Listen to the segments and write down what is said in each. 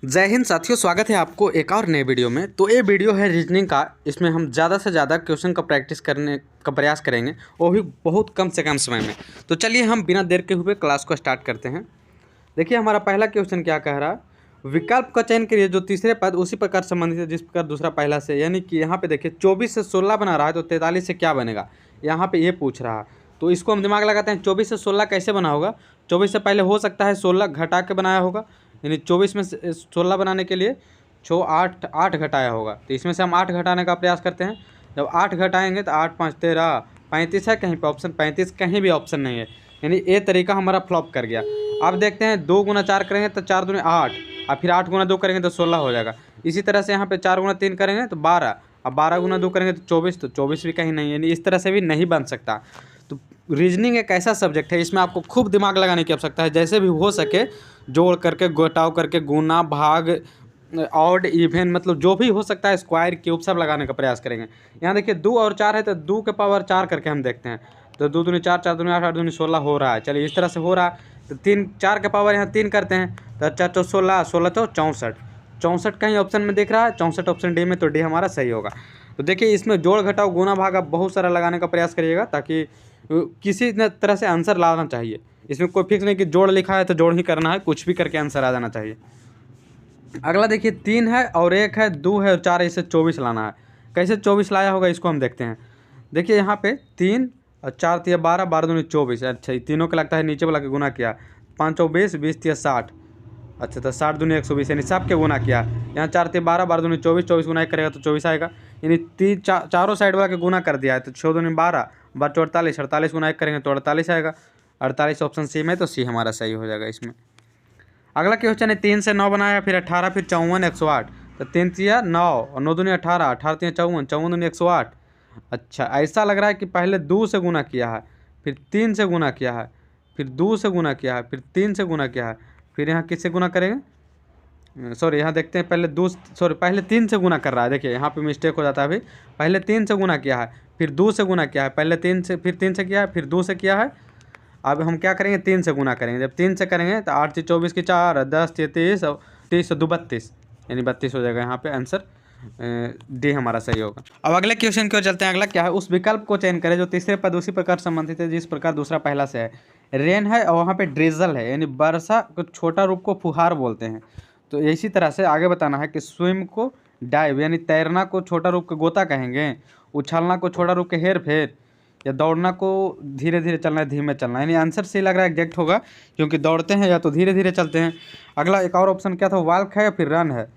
जय हिंद साथियों, स्वागत है आपको एक और नए वीडियो में। तो ये वीडियो है रीजनिंग का। इसमें हम ज़्यादा से ज़्यादा क्वेश्चन का प्रैक्टिस करने का प्रयास करेंगे, वो भी बहुत कम से कम समय में। तो चलिए हम बिना देर के हुए क्लास को स्टार्ट करते हैं। देखिए हमारा पहला क्वेश्चन क्या कह रहा है, विकल्प का चयन करिए जो तीसरे पद उसी प्रकार संबंधित है जिस प्रकार दूसरा पहला से। यानी कि यहाँ पे देखिए 24 से 16 बना रहा है तो 43 से क्या बनेगा, यहाँ पे ये पूछ रहा है। तो इसको हम दिमाग लगाते हैं, 24 से 16 कैसे बना होगा। 24 से पहले हो सकता है 16 घटा के बनाया होगा, यानी 24 में से 16 बनाने के लिए 6 8 8 घटाया होगा। तो इसमें से हम 8 घटाने का प्रयास करते हैं। जब 8 घटाएंगे तो 8 5 13 35 है, कहीं पे ऑप्शन 35 कहीं भी ऑप्शन नहीं है, यानी ये तरीका हमारा फ्लॉप कर गया। अब देखते हैं 2 गुना 4 करेंगे तो 4 दूनी 8, और फिर 8 गुना 2 करेंगे तो 16 हो जाएगा। इसी तरह से यहाँ पे 4 गुना 3 करेंगे तो 12, अब 12 गुना 2 करेंगे तो 24, तो 24 भी कहीं नहीं है, यानी इस तरह से भी नहीं बन सकता। तो रीजनिंग एक ऐसा सब्जेक्ट है, इसमें आपको खूब दिमाग लगाने की आवश्यकता है। जैसे भी हो सके जोड़ करके, घटाव करके, गुना, भाग, ऑड, इवन, मतलब जो भी हो सकता है, स्क्वायर, क्यूब सब लगाने का प्रयास करेंगे। यहाँ देखिए 2 और 4 है तो 2 के पावर 4 करके हम देखते हैं। तो 2 दूनी 4, 4 दूनी 8, 8 दूनी 16 हो रहा है। चलिए इस तरह से हो रहा है। तो 3 4 के पावर यहाँ 3 करते हैं तो 4 चौ 16, 16 तो 64, 64 कहीं ऑप्शन में दिख रहा है, 64 ऑप्शन डी में, तो डी हमारा सही होगा। तो देखिए इसमें जोड़ घटाव गुना भाग आप बहुत सारा लगाने का प्रयास करिएगा, ताकि किसी तरह से आंसर लाना चाहिए। इसमें कोई फिक्स नहीं कि जोड़ लिखा है तो जोड़ ही करना है, कुछ भी करके आंसर आ जाना चाहिए। अगला देखिए 3 है और 1 है, 2 है और 4 है, इसे 24 लाना है। कैसे 24 लाया होगा इसको हम देखते हैं। देखिए यहाँ पे 3 और 4 तिया 12, 12 दूनी 24। अच्छा, ये तीनों का लगता है नीचे वाला के गुना किया, 5 चौ 20, 20 तिया 60। अच्छा, तो 60 दूनी 120, यानी सब के गुना किया। यहाँ 4 तिया 12, 12 दूनी 24, 24 गुना 1 करेगा तो 24 आएगा, यानी चारों साइड वाला के गुना कर दिया है। तो 6 दूनी 12, 12 48, 48 गुना 1 करेंगे तो 48 आएगा। 48 ऑप्शन सी में, तो सी हमारा सही हो जाएगा इसमें। अगला क्वेश्चन है 3 से 9 बनाया, फिर 18, फिर 54, 108। तो 3 तिया 9 और 9 दूनी 18, 18 तिया 54, 54 दूनी 108। अच्छा, ऐसा लग रहा है कि पहले 2 से गुना किया है, फिर 3 से गुना किया है, फिर 2 से गुना किया है, फिर 3 से गुना किया है, फिर यहाँ किससे गुना करेंगे। सॉरी, यहाँ देखते हैं पहले 3 से गुना कर रहा है। देखिए यहाँ पे मिस्टेक हो जाता है। अभी पहले 3 से गुना किया है, फिर 2 से गुना किया है, पहले 3 से, फिर 3 से किया है, फिर 2 से किया है। अब हम क्या करेंगे, 3 से गुना करेंगे। जब 3 से करेंगे तो 8 से 24 की 4, 10 से 30, 30 से 2 32, यानी 32 हो जाएगा। यहाँ पे आंसर डी हमारा सही होगा। अब अगले क्वेश्चन की ओर चलते हैं। अगला क्या है, उस विकल्प को चयन करें जो तीसरे पद उसी प्रकार संबंधित है जिस प्रकार दूसरा पहला से है। रेन है और वहाँ पे ड्रिजल है, यानी वर्षा को छोटा रूप को फुहार बोलते हैं। तो इसी तरह से आगे बताना है कि स्विम को डाइव, यानी तैरना को छोटा रूप के गोता कहेंगे, उछलना को छोटा रूप के हेर फेर, या दौड़ना को धीरे धीरे चलना है, धीमे चलना। यानी आंसर सही लग रहा है, एग्जैक्ट होगा, क्योंकि दौड़ते हैं या तो धीरे धीरे चलते हैं। अगला एक और ऑप्शन क्या था, वॉक है या फिर रन है,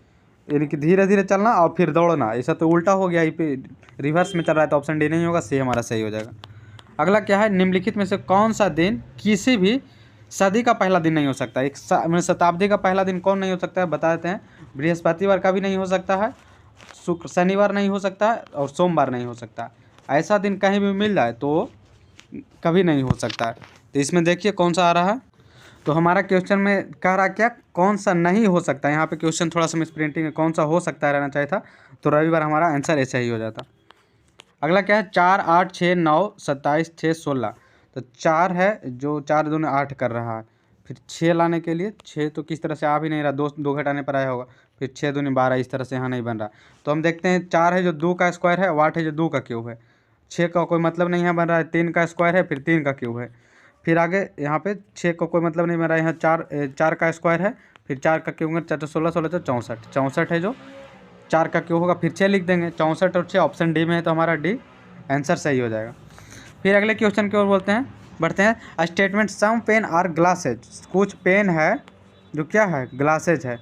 यानी कि धीरे धीरे चलना और फिर दौड़ना। ऐसा तो उल्टा हो गया, पे रिवर्स में चल रहा है, तो ऑप्शन डी नहीं होगा, सी हमारा सही हो जाएगा। अगला क्या है, निम्नलिखित में से कौन सा दिन किसी भी सदी का पहला दिन नहीं हो सकता। शताब्दी का पहला दिन कौन नहीं हो सकता है, बता देते हैं। बृहस्पतिवार का भी नहीं हो सकता है, शुक्र शनिवार नहीं हो सकता है, और सोमवार नहीं हो सकता। ऐसा दिन कहीं भी मिल जाए तो कभी नहीं हो सकता है। तो इसमें देखिए कौन सा आ रहा है। तो हमारा क्वेश्चन में कह रहा क्या, कौन सा नहीं हो सकता। यहाँ पे क्वेश्चन थोड़ा सा मिस प्रिंटिंग है, कौन सा हो सकता है रहना चाहिए था, तो रविवार हमारा आंसर ऐसा ही हो जाता। अगला क्या है, 4 8 6 9 27 6 16। तो 4 है जो 4 दूनी 8 कर रहा है, फिर 6 लाने के लिए 6 तो किस तरह से आ भी नहीं रहा, 2 घटाने पर आया होगा, फिर 6 दूनी 12, इस तरह से यहाँ नहीं बन रहा। तो हम देखते हैं 4 है जो 2 का स्क्वायर है, 8 है जो 2 का क्यूब है, 6 का कोई मतलब नहीं है बन रहा है, 3 का स्क्वायर है, फिर 3 का क्यूब है। फिर आगे यहाँ पे 6 का कोई मतलब नहीं बन रहा है, यहाँ 4 का स्क्वायर है, फिर 4 का क्यूब है, 4 तो 16, 16 तो 64, 64 है जो 4 का क्यूब होगा, फिर 6 लिख देंगे। 64 और 6 ऑप्शन डी में है, तो हमारा डी आंसर सही हो जाएगा। फिर अगले क्वेश्चन की ओर बढ़ते हैं। Statement some pen are glasses, कुछ पेन है जो क्या है, ग्लासेज है।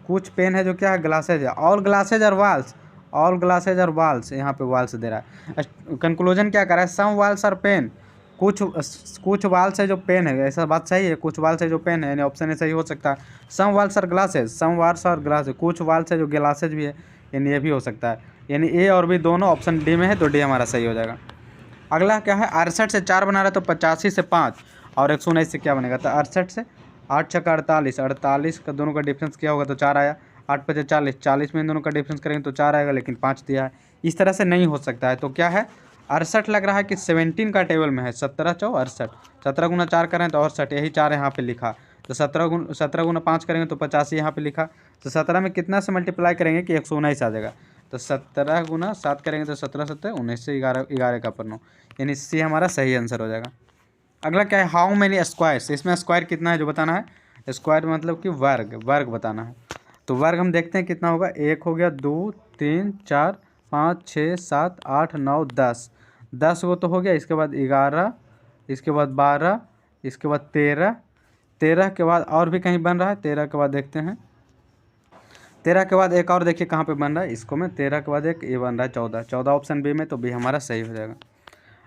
कुछ पेन है जो क्या है, ग्लासेज है। All glasses are walls, all glasses are walls, यहाँ पे वाल्स दे रहा है। कंक्लूजन क्या कर रहा है, सम वाल्स आर पेन, कुछ वाल्स है जो पेन है। ऐसा बात सही है, कुछ वाल्स है जो पेन है, यानी ऑप्शन ए सही हो सकता है। Some walls are glasses, some walls are glasses, कुछ वाल्स है जो ग्लासेज भी है, यानी ये भी हो सकता है। यानी ए और बी दोनों ऑप्शन डी में है, तो डी हमारा सही हो जाएगा। अगला क्या है, 68 से 4 बना रहा है तो 85 से 5 और 119 से क्या बनेगा। तो 68 से 8 छक्का 48, 48 का दोनों का डिफरेंस क्या होगा, तो 4 आया। 8 पचे 40, 40 में इन दोनों का डिफरेंस करेंगे तो 4 आएगा, लेकिन 5 दिया है। इस तरह से नहीं हो सकता है। तो क्या है, 68 लग रहा है कि 17 का टेबल में है, 17 चौ 68, 17 गुना 4 करें तो 68, यही 4 यहाँ पे लिखा। तो 17 × 5 करेंगे तो 85 यहाँ पे लिखा। तो 17 में कितना से मल्टीप्लाई करेंगे कि 119 आ जाएगा। तो 17 × 7 करेंगे तो 17 7 19 से 11 का पर 9, यानी सी हमारा सही आंसर हो जाएगा। अगला क्या है, हाउ मेनी स्क्वायर्स। इसमें स्क्वायर कितना है जो बताना है। स्क्वायर मतलब कि वर्ग बताना है। तो वर्ग हम देखते हैं कितना होगा। 1 हो गया, 2 3 4 5 6 7 8 9 10, 10 वो तो हो गया। इसके बाद 11, इसके बाद 12, इसके बाद 13, 13 के बाद और भी कहीं बन रहा है। 13 के बाद देखते हैं, 13 के बाद एक और देखिए कहाँ पे बन रहा है। इसको में 13 के बाद एक ये बन रहा है 14, 14 ऑप्शन बी में, तो बी हमारा सही हो जाएगा।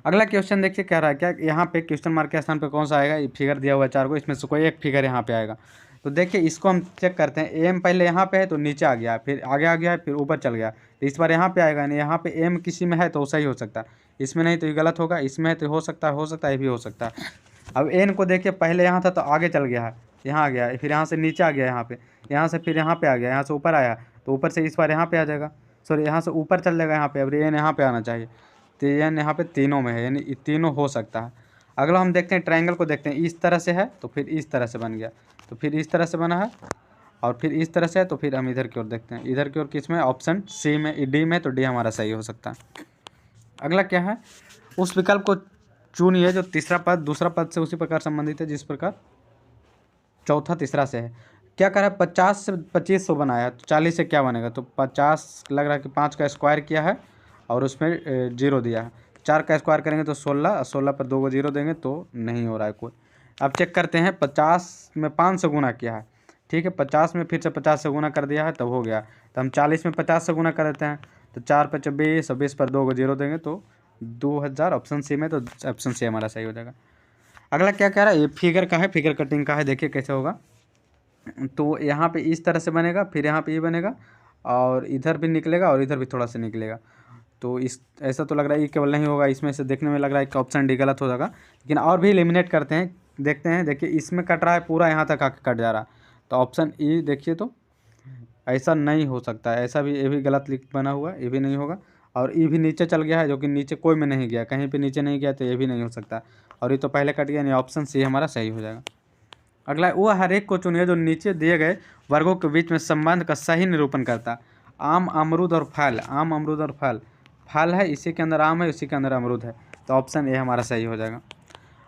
अगला क्वेश्चन देखिए कह रहा है क्या, यहाँ पे क्वेश्चन मार्क के स्थान पे कौन सा आएगा। ये फिगर दिया हुआ है 4 को, इसमें से कोई एक फिगर यहाँ पे आएगा। तो देखिए इसको हम चेक करते हैं। एम पहले यहाँ पे है तो नीचे आ गया, फिर आगे आ गया, फिर ऊपर चल गया। तो इस बार यहाँ पे आएगा नहीं, यहाँ पे एम किसी में है तो सही हो सकता है, इसमें नहीं तो ये गलत होगा, इसमें है तो हो सकता है, ये भी हो सकता है। अब एन को देखिए, पहले यहाँ था तो आगे चल गया है, यहाँ आ गया, फिर यहाँ से नीचे आ गया, यहाँ से फिर यहाँ पे आ गया, यहाँ से ऊपर आया, तो ऊपर से इस बार यहाँ पे आ जाएगा, सॉरी यहाँ से ऊपर चल जाएगा यहाँ पे। अब एन यहाँ पे आना चाहिए, तो एन यहाँ पे तीनों में है, यानी तीनों हो सकता है। अगला हम देखते हैं ट्रायंगल को देखते हैं। इस तरह से है तो फिर इस तरह से बन गया, तो फिर इस तरह से बना है, और फिर इस तरह से है, तो फिर हम इधर की ओर देखते हैं। इधर की ओर किस में, ऑप्शन सी में, डी में, तो डी हमारा सही हो सकता है। अगला क्या है, उस विकल्प को चुनिए जो तीसरा पद दूसरा पद से उसी प्रकार संबंधित है जिस प्रकार चौथा तीसरा से है। क्या करा है, 50 से 2500 बनाया, तो 40 से क्या बनेगा। तो 50 लग रहा है कि 5 का स्क्वायर किया है और उसमें 0 दिया है। 4 का स्क्वायर करेंगे तो 16, 16 पर 2 को 0 देंगे तो नहीं हो रहा है कोई। अब चेक करते हैं, 50 में 5 से गुना किया है, ठीक है, 50 में फिर से 50 से गुना कर दिया है तब हो गया। तो हम 40 में 50 से गुना कर देते हैं, तो 4 पर 24, 20 पर 2 को 0 देंगे तो 2000, ऑप्शन सी में, तो ऑप्शन सी हमारा सही हो जाएगा। अगला क्या कह रहा है, ये फिगर का है, फिगर कटिंग का है, देखिए कैसे होगा। तो यहाँ पे इस तरह से बनेगा, फिर यहाँ पे ये बनेगा, और इधर भी निकलेगा और इधर भी थोड़ा सा निकलेगा। तो इस ऐसा तो लग रहा है ये केवल नहीं होगा, इसमें से देखने में लग रहा है कि ऑप्शन डी गलत हो जाएगा। लेकिन और भी एलिमिनेट करते हैं, देखते हैं। देखिए इसमें कट रहा है पूरा, यहाँ तक आके कट जा रहा है, तो ऑप्शन ई देखिए, तो ऐसा नहीं हो सकता है, ऐसा भी, ये भी गलत लिख बना हुआ है, ये भी नहीं होगा। और ये भी नीचे चल गया है, जो कि नीचे कोई में नहीं गया, कहीं पे नीचे नहीं गया, तो ये भी नहीं हो सकता। और ये तो पहले कट गया, नहीं, ऑप्शन सी हमारा सही हो जाएगा। अगला, वो हर एक को चुनिए जो नीचे दिए गए वर्गों के बीच में संबंध का सही निरूपण करता। आम, अमरूद और फल, आम, अमरूद और फल, फल है इसी के अंदर आम है, इसी के अंदर अमरूद है, तो ऑप्शन ए हमारा सही हो जाएगा।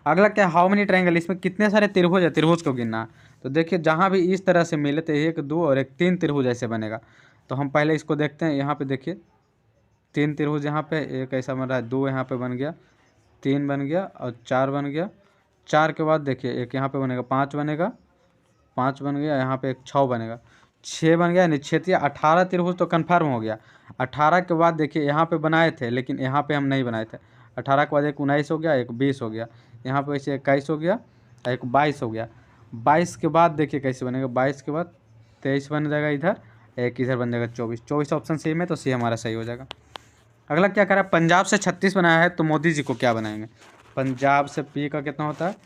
अगला क्या, हाउ मेनी ट्रायंगल, इसमें कितने सारे त्रिभुज है, त्रिभुज को गिनना। तो देखिए जहाँ भी इस तरह से मिले तो 1 2 और 1 3 त्रिभुज ऐसे बनेगा। तो हम पहले इसको देखते हैं। यहाँ पे देखिए 3 त्रिभुज यहाँ पे, एक ऐसा बन रहा है, 2 यहाँ पे बन गया, 3 बन गया और 4 बन गया। 4 के बाद देखिए एक यहाँ पे बनेगा, 5 बनेगा, 5 बन गया, यहाँ पे एक 6 बनेगा, 6 बन गया, निश्चित 18 त्रिभुज तो कन्फर्म हो गया। 18 के बाद देखिए यहाँ पे बनाए थे, लेकिन यहाँ पे हम नहीं बनाए थे। 18 के बाद एक 19 हो गया, एक 20 हो गया, यहाँ पे वैसे 21 हो गया, एक 22 हो गया। 22 के बाद देखिए कैसे बनेगा, 22 के बाद 23 बन जाएगा इधर, एक इधर बन जाएगा 24, 24 ऑप्शन सी में, तो सी हमारा सही हो जाएगा। अगला क्या करा, पंजाब से 36 बनाया है तो मोदी जी को क्या बनाएंगे। पंजाब से पी का कितना होता है,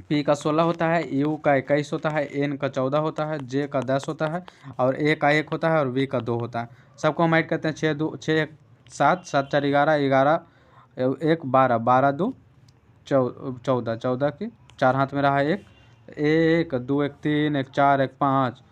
पी का 16 होता है, यू का 21 होता है, एन का 14 होता है, जे का 10 होता है, और ए का 1 होता है, और वी का 2 होता है। सबको हम ऐड करते हैं, 6 2 6 7 7 4 11 11 1 12 12 2 14 14 की 4 हाथ में रहा 1 1 2 1 3 1 4 1 5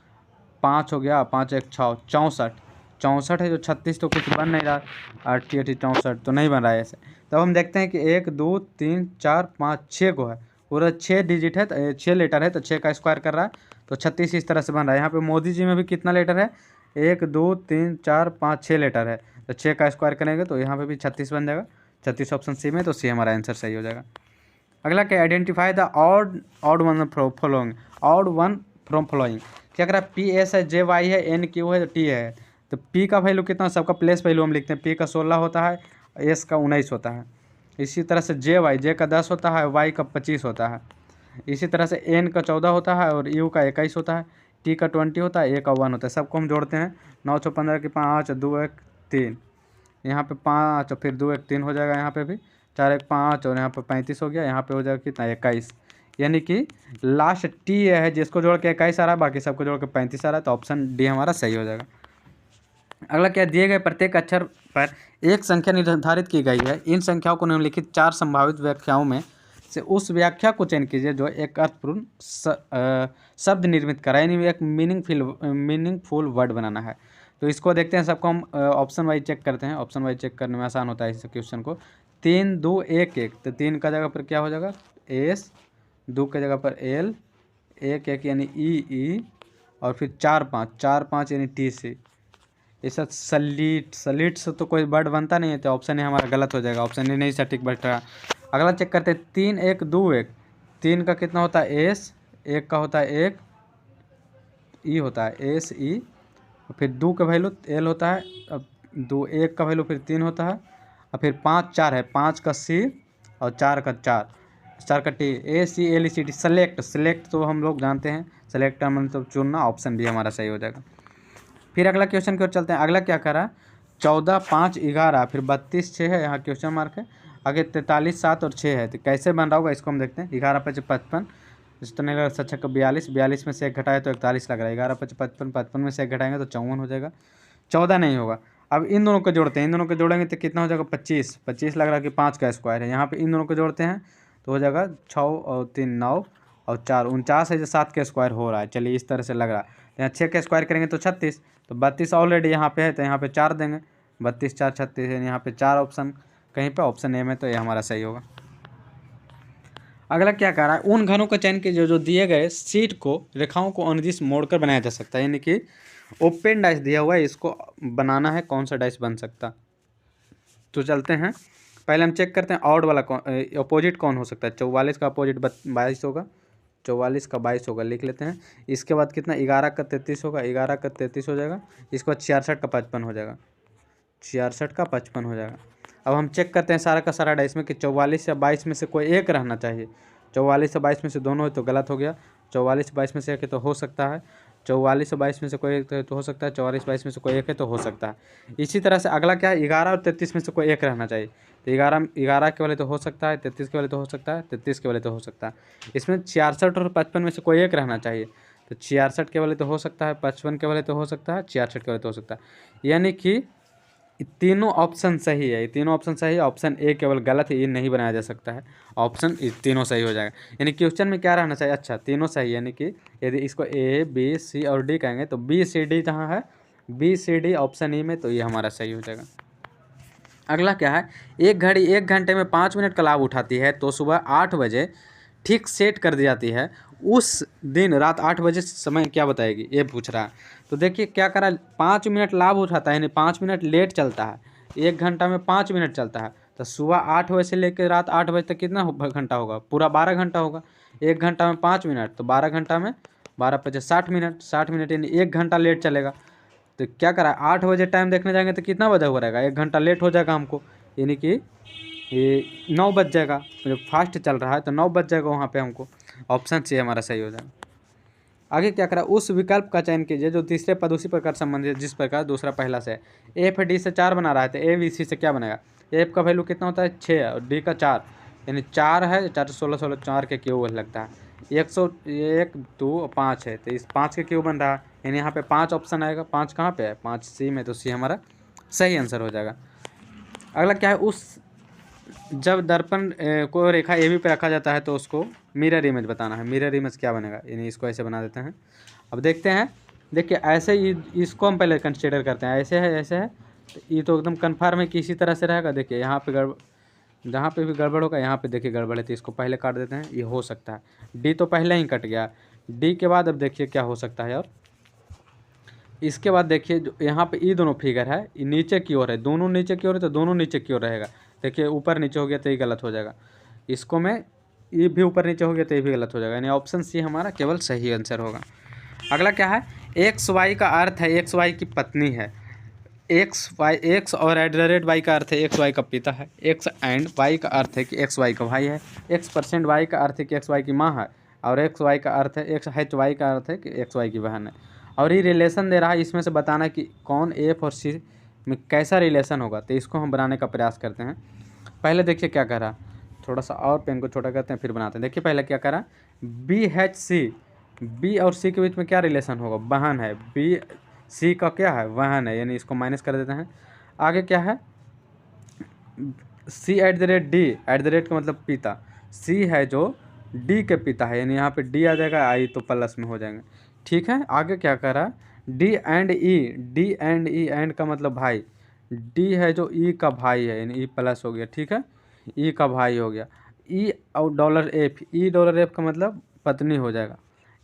5 हो गया, 5 1 6 64 64 है, जो 36 तो कुछ बन नहीं रहा, 8 8 64 तो नहीं बन रहा है ऐसे। तब हम देखते हैं कि 1 2 3 4 5 6 को है, पूरा 6 डिजिट है, तो 6 लेटर है, तो 6 का स्क्वायर कर रहा है, तो 36 इस तरह से बन रहा है। यहाँ पे मोदी जी में भी कितना लेटर है, 1 2 3 4 5 6 लेटर है, तो 6 का स्क्वायर करेंगे तो यहाँ पे भी 36 बन जाएगा, 36 ऑप्शन सी में, तो सी हमारा आंसर सही हो जाएगा। अगला क्या, identify the odd one from following, odd one from following. क्या करा, पी एस है, जे वाई है, एन क्यू है, तो टी है। तो पी का वैल्यू कितना, सबका प्लेस वैल्यू हम लिखते हैं, पी का 16 होता है, एस का 19 होता है। इसी तरह से जे का 10 होता है, वाई का 25 होता है। इसी तरह से एन का 14 होता है, और यू का 21 होता है, टी का 20 होता है, ए का 1 होता है। सबको हम जोड़ते हैं, 9 6 15 की 5 2 1 3, यहाँ पे 5 और फिर 2 1 3 हो जाएगा, यहाँ पे भी 4 1 5, और यहाँ पे 35 हो गया, यहाँ पे हो जाएगा कितना, 21, यानी कि लास्ट टी है जिसको जोड़ के 21 आ रहा है, बाकी सबको जोड़ के 35 आ रहा है, तो ऑप्शन डी हमारा सही हो जाएगा। अगला क्या, दिए गए प्रत्येक अक्षर पर एक संख्या निर्धारित की गई है, इन संख्याओं को निम्नलिखित 4 संभावित व्याख्याओं में से उस व्याख्या को चयन कीजिए जो एक अर्थपूर्ण शब्द निर्मित करा, यानी एक मीनिंगफुल वर्ड बनाना है। तो इसको देखते हैं, सबको हम ऑप्शन वाइज चेक करते हैं। ऑप्शन वाइज चेक करने में आसान होता है इस क्वेश्चन को। 3 2 1 1, तो 3 का जगह पर क्या हो जाएगा एस, 2 के जगह पर एल, 1 1 यानी ई, और फिर 4 5 यानी टी सी। ऐसा सलीट से तो कोई वर्ड बनता नहीं है, तो ऑप्शन ए हमारा गलत हो जाएगा, ऑप्शन ए नहीं सटीक बैठ रहा। अगला चेक करते हैं 3 1 2 1, 3 का कितना होता है एस, 1 का होता है 1 ई होता है एस ई, फिर 2 का वैल्यू एल होता है, अब 2 1 का वैल्यू फिर 3 होता है, और फिर 5 4 है, 5 का सी और 4 का 4 का T, A C L E C T. Select तो हम लोग जानते हैं, सेलेक्ट मतलब चुनना, ऑप्शन भी हमारा सही हो जाएगा। फिर अगला क्वेश्चन की ओर चलते हैं। अगला क्या करा 14 5 11, फिर 32 6 है, यहाँ क्वेश्चन मार्क है, आगे 43 7 और 6 है। तो कैसे बन रहा होगा इसको हम देखते हैं। 11 5 55, इस तो नहीं लग रहा, 6 42 में से 1 घटाए तो 41 लग रहा है। 11 5 55, 55 में से 1 घटाएंगे तो 54 हो जाएगा, 14 नहीं होगा। अब इन दोनों को जोड़ते हैं, इन दोनों को जोड़ेंगे तो कितना हो जाएगा 25 लग रहा है कि 5 का स्क्वायर है। यहाँ पे इन दोनों को जोड़ते हैं तो हो जाएगा 6 और 3 9 और 4 49 है, जो 7 का स्क्वायर हो रहा है। चलिए इस तरह से लग रहा है। यहाँ 6 का स्क्वायर करेंगे तो 36, तो 32 ऑलरेडी यहाँ पे है, तो यहाँ पे 4 देंगे, 32 4 36 है, यहाँ पे 4 ऑप्शन कहीं पे ऑप्शन ए में, तो ये हमारा सही होगा। अगला क्या कह रहा है उन घनों का चयन कीजिए जो दिए गए शीट को रेखाओं को अनुदिश मोड़कर बनाया जा सकता है, यानी कि ओपन डाइस दिया हुआ है, इसको बनाना है, कौन सा डाइस बन सकता। तो चलते हैं, पहले हम चेक करते हैं ऑड वाला अपोजिट कौन हो सकता है। 44 का अपोजिट 22 होगा, 44 का 22 होगा, लिख लेते हैं। इसके बाद कितना 11 का 33 होगा, 11 का 33 हो जाएगा। इसके बाद 66 का 55 हो जाएगा, 66 का 55 हो जाएगा। अब हम चेक करते हैं सारा का सारा डाइस में कि 44 या 22 में से कोई एक रहना चाहिए। 44 या 22 में से दोनों है तो गलत हो गया, 44 22 में से एक है तो हो सकता है, 44 और 22 में से कोई एक है तो हो सकता है, 44 22 में से कोई एक है तो हो सकता है। इसी तरह से अगला क्या है 11 और 33 में से कोई एक रहना चाहिए, तो 11 के वाले तो हो सकता है, 33 के वाले तो हो सकता है, 33 के वाले तो हो सकता है। इसमें 66 और 55 में से कोई एक रहना चाहिए, तो 66 के वाले तो हो सकता है, 55 के वाले तो हो सकता है, 66 के वाले तो हो सकता है। यानी कि तीनों ऑप्शन सही है, ये तीनों ऑप्शन सही है, ऑप्शन ए केवल गलत है, ये नहीं बनाया जा सकता है, ऑप्शन तीनों सही हो जाएगा। यानी क्वेश्चन में क्या रहना चाहिए, अच्छा तीनों सही, यानी कि यदि इसको ए बी सी और डी कहेंगे तो बी सी डी जहाँ है B C D option E में, तो ये हमारा सही हो जाएगा। अगला क्या है एक घड़ी 1 घंटे में 5 मिनट का लाभ उठाती है तो सुबह 8 बजे ठीक सेट कर दी जाती है, उस दिन रात 8 बजे समय क्या बताएगी, ये पूछ रहा है। तो देखिए क्या करा 5 मिनट लाभ उठाता है, यानी 5 मिनट लेट चलता है, 1 घंटा में 5 मिनट चलता है, तो सुबह 8 बजे से लेकर रात 8 बजे तक कितना घंटा होगा, पूरा 12 घंटा होगा। 1 घंटा में 5 मिनट तो 12 घंटा में 12 पचे 60 मिनट, 60 मिनट यानी 1 घंटा लेट चलेगा। तो क्या करा 8 बजे टाइम देखने जाएंगे तो कितना बजा हुआ रहेगा, 1 घंटा लेट हो जाएगा हमको, यानी कि ये 9 बज जाएगा, जब फास्ट चल रहा है तो 9 बज जाएगा वहाँ पे हमको, ऑप्शन सी हमारा सही हो जाएगा। आगे क्या करा उस विकल्प का चयन कीजिए जो तीसरे पद उसी प्रकार संबंधित जिस प्रकार दूसरा पहला से है। एफ डी से 4 बना रहा है तो ए बी सी से क्या बनेगा, एफ का वैल्यू कितना होता है 6 और डी का 4, यानी 4 है 4 16 16 4 के क्यू लगता है, 101 2 और 5 है तो इस 5 के क्यू बन रहा है, यानी यहाँ पे 5 ऑप्शन आएगा। 5 कहाँ पे है 5 सी में, तो सी हमारा सही आंसर हो जाएगा। अगला क्या है उस जब दर्पण को रेखा ए बी पे रखा जाता है तो उसको मिरर इमेज बताना है। मिरर इमेज क्या बनेगा, यानी इसको ऐसे बना देते हैं। अब देखते हैं, देखिए ऐसे ही इसको हम पहले कंसिडर करते हैं, ऐसे है तो ये तो एकदम कन्फर्म है कि इसी तरह से रहेगा। देखिए यहाँ पे जहाँ पे भी गड़बड़ होगा यहाँ पे देखिए गड़बड़ है, तो इसको पहले काट देते हैं, ये हो सकता है। डी तो पहले ही कट गया, डी के बाद अब देखिए क्या हो सकता है। और इसके बाद देखिए जो यहाँ पे ये दोनों फिगर है ये नीचे की ओर है, दोनों नीचे की ओर है तो दोनों नीचे की ओर रहेगा। देखिए ऊपर नीचे हो गया तो ये गलत हो जाएगा, इसको मैं ये भी ऊपर नीचे हो गया तो ये भी गलत हो जाएगा, यानी ऑप्शन सी हमारा केवल सही आंसर होगा। अगला क्या है एक्स वाई का अर्थ है एक्स वाई की पत्नी है, एक्स और एट वाई का अर्थ है एक्स वाई का पिता है, एक्स एंड वाई का अर्थ है कि एक्स वाई का भाई है, x% वाई का अर्थ है कि एक्स वाई की माँ है, और एक्स वाई का अर्थ है एक्स एच वाई का अर्थ है कि एक्स वाई की बहन है। और ये रिलेशन दे रहा है, इसमें से बताना कि कौन एफ और सी में कैसा रिलेशन होगा, तो इसको हम बनाने का प्रयास करते हैं। पहले देखिए क्या कह रहा, थोड़ा सा और पेन को छोटा करते हैं फिर बनाते हैं। देखिए पहले क्या कह रहा बी एच सी, बी और सी के बीच में क्या रिलेशन होगा, बहन है, बी सी का क्या है बहन है, यानी इसको माइनस कर देते हैं। आगे क्या है सी @ डी, @ का मतलब पिता, सी है जो डी के पिता है, यानी यहाँ पे डी आ जाएगा, आई तो प्लस में हो जाएंगे। ठीक है, आगे क्या कर रहा है, D and E, D and E, and का मतलब भाई, डी है जो ई का भाई है, यानी ई प्लस हो गया। ठीक है, ई का भाई हो गया। ई और डॉलर एफ, ई डॉलर एफ का मतलब पत्नी हो जाएगा।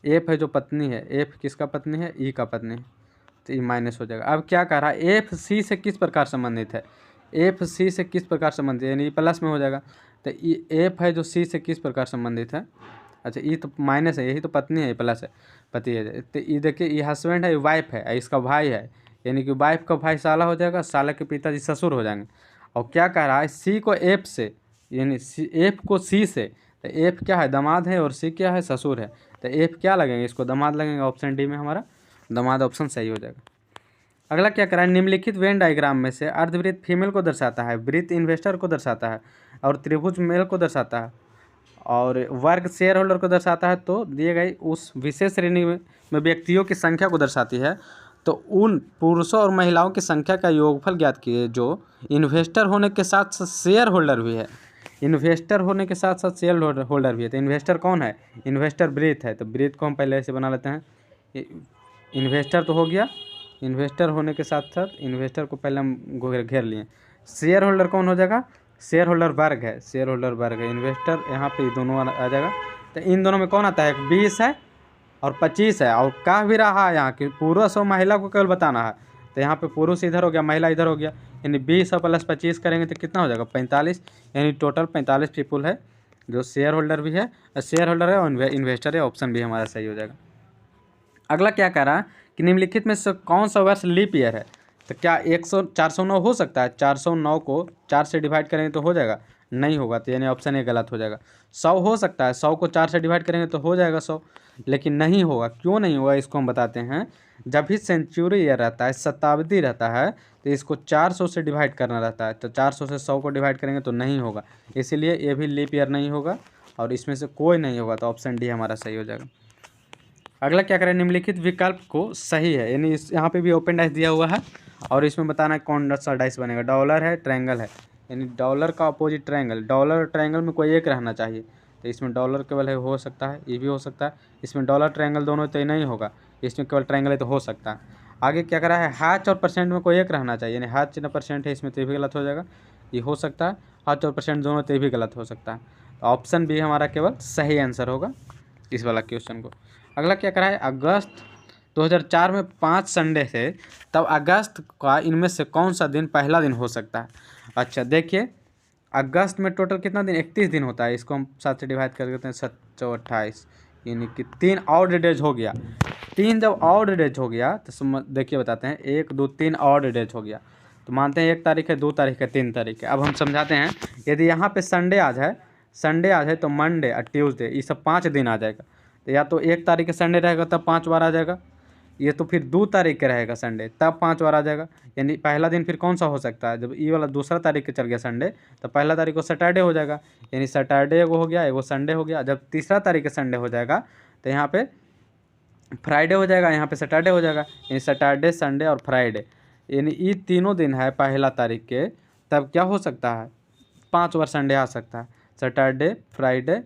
एफ है जो पत्नी है, एफ किसका पत्नी है, ई का पत्नी है, तो ई माइनस हो जाएगा। अब क्या कह रहा है, एफ सी से किस प्रकार संबंधित है, एफ सी से किस प्रकार संबंधित है, यानी ई प्लस में हो जाएगा। तो ई एफ है जो सी से किस प्रकार संबंधित है, अच्छा ई तो माइनस है, यही तो पत्नी है, प्लस है, पति है। तो ये देखिए, ये हस्बैंड है, वाइफ है, इसका भाई है, यानी कि वाइफ का भाई साला हो जाएगा, साला के पिताजी ससुर हो जाएंगे। और क्या कह रहा है, सी को एफ से, यानी सी एफ को सी से, तो एफ क्या है, दामाद है, और सी क्या है, ससुर है। तो एफ क्या लगेंगे, इसको दामाद लगेंगे, ऑप्शन डी में हमारा दामाद ऑप्शन सही हो जाएगा। अगला क्या करा है, निम्नलिखित वेन डायग्राम में से अर्धवृत्त फीमेल को दर्शाता है, वृत्त इन्वेस्टर को दर्शाता है, और त्रिभुज मेल को दर्शाता है, और वर्ग शेयर होल्डर को दर्शाता है, तो दिए गए उस विशेष श्रेणी में व्यक्तियों की संख्या को दर्शाती है। तो उन पुरुषों और महिलाओं की संख्या का योगफल ज्ञात कीजिए जो इन्वेस्टर होने के साथ साथ शेयर होल्डर भी है, इन्वेस्टर होने के साथ साथ शेयर होल्डर भी है। तो इन्वेस्टर कौन है, इन्वेस्टर वृत्त है, तो वृत्त को हम पहले ऐसे बना लेते हैं, इन्वेस्टर तो हो गया, इन्वेस्टर होने के साथ साथ इन्वेस्टर को पहले हम घेर लिए। शेयर होल्डर कौन हो जाएगा, शेयर होल्डर वर्ग है, शेयर होल्डर वर्ग है, इन्वेस्टर यहाँ पे दोनों आ जाएगा। तो इन दोनों में कौन आता है, 20 है और 25 है, और कह भी रहा है यहाँ कि पुरुष और महिला को केवल बताना है। तो यहाँ पे पुरुष इधर हो गया, महिला इधर हो गया, यानी 20 और प्लस 25 करेंगे तो कितना हो जाएगा, 45, यानी टोटल 45 पीपुल है जो शेयर होल्डर भी है, शेयर होल्डर है और इन्वेस्टर है, ऑप्शन भी हमारा सही हो जाएगा। अगला क्या कह रहा है कि निम्नलिखित में से कौन सा वर्ष लीप ईयर है, तो क्या 409 हो सकता है, 409 को 4 से डिवाइड करेंगे तो हो जाएगा, नहीं होगा, तो यानी ऑप्शन ए गलत हो जाएगा। 100 हो सकता है, 100 को 4 से डिवाइड करेंगे तो हो जाएगा 100, लेकिन नहीं होगा। क्यों नहीं होगा, इसको हम बताते हैं। जब भी सेंचुरी ईयर रहता है, शताब्दी रहता है, तो इसको 400 से डिवाइड करना रहता है, तो 400 से 100 को डिवाइड करेंगे तो नहीं होगा, इसीलिए ये भी लीप ईयर नहीं होगा, और इसमें से कोई नहीं होगा, तो ऑप्शन डी हमारा सही हो जाएगा। अगला क्या करें, निम्नलिखित विकल्प को सही है, यानी इस यहाँ पे भी ओपन डाइस दिया हुआ है, और इसमें बताना है कौन सा डाइस बनेगा, डॉलर है, ट्रायंगल है, यानी डॉलर का अपोजिट ट्रायंगल, डॉलर और ट्रायंगल में कोई एक रहना चाहिए, तो इसमें डॉलर केवल है, हो सकता है, ये भी हो सकता है, इसमें डॉलर ट्रायंगल दोनों तो नहीं होगा, इसमें केवल ट्रायंगल है तो हो सकता है। आगे क्या करा है, हैच और परसेंट में कोई एक रहना चाहिए, यानी हैच न परसेंट है, इसमें तो ये भी गलत हो जाएगा, ये हो सकता है, हैच और परसेंट दोनों तो ये भी गलत हो सकता है, तो ऑप्शन बी हमारा केवल सही आंसर होगा इस वाला क्वेश्चन को। अगला क्या करा है, अगस्त 2004 में 5 संडे थे, तब अगस्त का इनमें से कौन सा दिन पहला दिन हो सकता है। अच्छा देखिए, अगस्त में टोटल कितना दिन, 31 दिन होता है, इसको हम 7 से डिवाइड कर देते हैं, 7 × 28, यानी कि 3 ऑड डेज हो गया। 3 जब ऑड डेज हो गया तो देखिए बताते हैं, 1 2 3 ऑड डेज हो गया, तो मानते हैं 1 तारीख है, 2 तारीख है, 3 तारीख है। अब हम समझाते हैं, यदि यहाँ पे संडे आ जाए तो मंडे और ट्यूसडे, ये सब 5 दिन आ जाएगा, तो या तो 1 तारीख के संडे रहेगा तब 5 बार आ जाएगा, ये तो फिर 2 तारीख के रहेगा संडे तब 5 बार आ जाएगा। यानी पहला दिन फिर कौन सा हो सकता है, जब ये वाला दूसरा तारीख के चल गया संडे, तो पहला तारीख को सैटरडे हो जाएगा, यानी सैटरडे एगो हो गया, एगो संडे हो गया। जब तीसरा तारीख के संडे हो जाएगा तो यहाँ पे फ्राइडे हो जाएगा, यहाँ पे सैटरडे हो जाएगा, यानी सैटरडे संडे और फ्राइडे, यानी ये तीनों दिन है पहला तारीख के, तब क्या हो सकता है, 5 बार संडे आ सकता है, सैटरडे फ्राइडे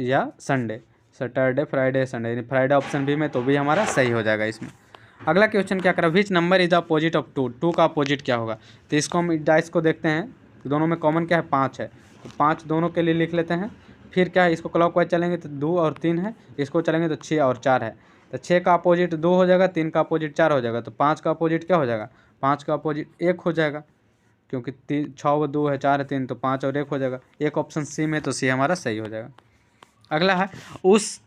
या संडे, सैटरडे फ्राइडे संडे, यानी फ्राइडे ऑप्शन बी में तो भी हमारा सही हो जाएगा इसमें। अगला क्वेश्चन क्या करा, which number is the opposite of 2, 2 का अपोजिट क्या होगा, तो इसको हम डाइस को देखते हैं, दोनों में कॉमन क्या है, 5 है, तो 5 दोनों के लिए लिख लेते हैं। फिर क्या है, इसको क्लॉकवाइज चलेंगे तो 2 और 3 है, इसको चलेंगे तो 6 और 4 है, तो 6 का अपोजिट 2 हो जाएगा, 3 का अपोजिट 4 हो जाएगा, तो 5 का अपोजिट क्या हो जाएगा, 5 का अपोजिट 1 हो जाएगा, क्योंकि 6 व 2 है, 4 है 3, तो 5 और 1 हो जाएगा, एक ऑप्शन सी में, तो सी हमारा सही हो जाएगा। अगला है, उस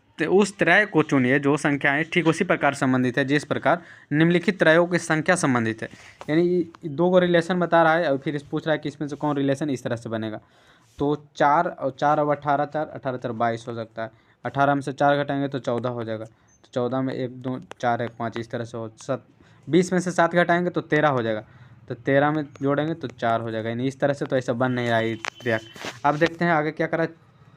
त्रय को चुनिए जो संख्याएं ठीक उसी प्रकार संबंधित है जिस प्रकार निम्नलिखित त्रयों की संख्या संबंधित है, यानी 2 को रिलेशन बता रहा है और फिर पूछ रहा है कि इसमें से कौन रिलेशन इस तरह से बनेगा। तो 4 और 4 और 18, 4 18 4 22 हो सकता है, 18 में से 4 घटाएंगे तो 14 हो जाएगा, तो 14 में 1 2 4 1 5 इस तरह से हो, 20 में से 7 घटाएंगे तो 13 हो जाएगा, तो 13 में जोड़ेंगे तो 4 हो जाएगा, यानी इस तरह से तो ऐसा बन नहीं रहा है त्रिक। अब देखते हैं आगे क्या करा,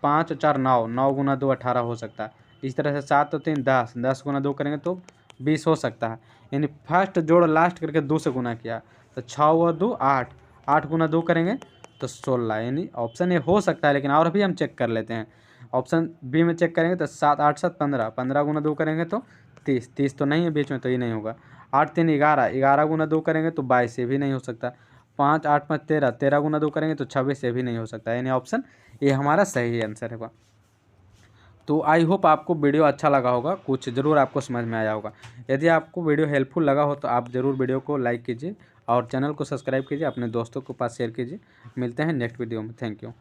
5 और 4 9, 9 गुना 2 18 हो सकता है, इस तरह से 7 और 3 10, 10 गुना 2 करेंगे तो 20 हो सकता है, यानी फर्स्ट जोड़ लास्ट करके 2 से गुना किया, तो 6 और 2 8, 8 गुना 2 करेंगे तो 16, यानी ऑप्शन ए हो सकता है, लेकिन और भी हम चेक कर लेते हैं। ऑप्शन बी में चेक करेंगे तो 7 8 7 15, 15 गुना 2 करेंगे तो 30, 30 तो नहीं है बीच में, तो ये नहीं होगा। 8 3 11, 11 गुना 2 करेंगे तो 22, ये भी नहीं हो सकता। 5 8 5 13, 13 गुना 2 करेंगे तो 26, ये भी नहीं हो सकता, यानी ऑप्शन ये हमारा सही आंसर है। तो आई होप आपको वीडियो अच्छा लगा होगा, कुछ ज़रूर आपको समझ में आया होगा। यदि आपको वीडियो हेल्पफुल लगा हो तो आप ज़रूर वीडियो को लाइक कीजिए और चैनल को सब्सक्राइब कीजिए, अपने दोस्तों के पास शेयर कीजिए। मिलते हैं नेक्स्ट वीडियो में। Thank you.